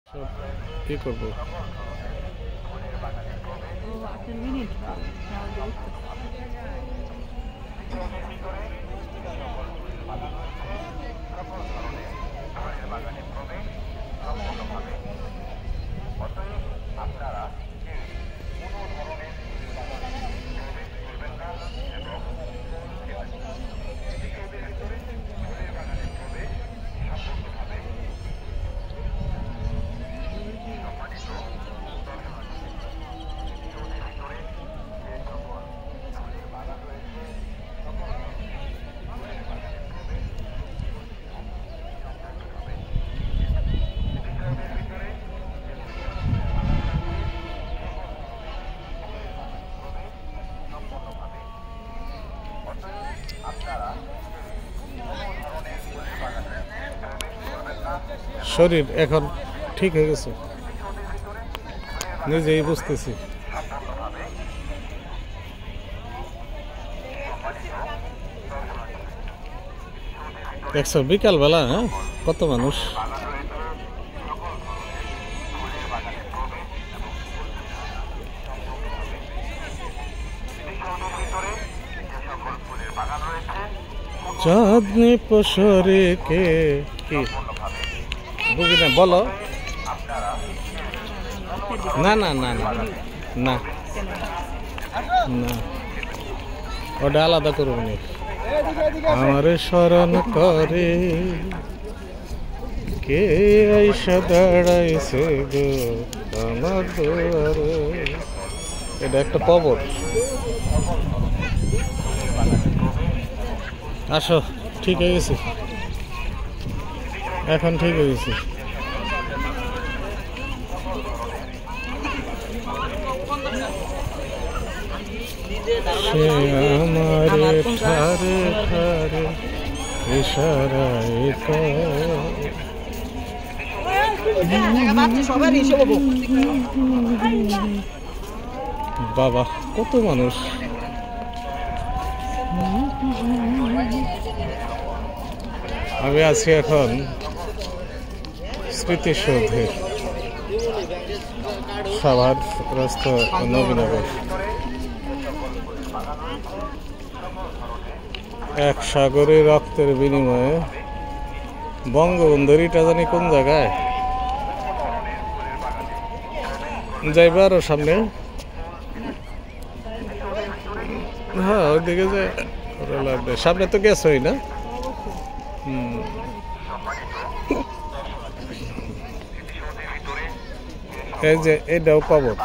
সব কি করবো? একটা মিনিট শরীর এখন ঠিক হয়ে গেছে, নিজেই বুঝতেছি। দেখছো বিকালবেলা কত মানুষ। চাঁদনি পশরে কে কি বুঝি না, বলো। না না না না না না, ওটা আলাদা করবো না। আমার স্মরণ করে কে আইসা দাঁড়াইছে গো আমার দুয়ারে। এটা একটা কবর। আসো, ঠিক হয়ে গেছে, এখন ঠিক হয়ে গেছে। সে আমারে ঠারে ঠারে ইশারায় বাবা কত মানুষ। আমি আছি এখন স্মৃতিসৌধে, সাভার রাস্তা নবীনগর। এক সাগরে রক্তের বিনিময়ে বঙ্গবন্ধুর ইটা জানি কোন জায়গায় যাইবা আরো সামনে। হ্যাঁ ওইদিকে যে সামনে তো গেছই না। এই যে এটাও কবর।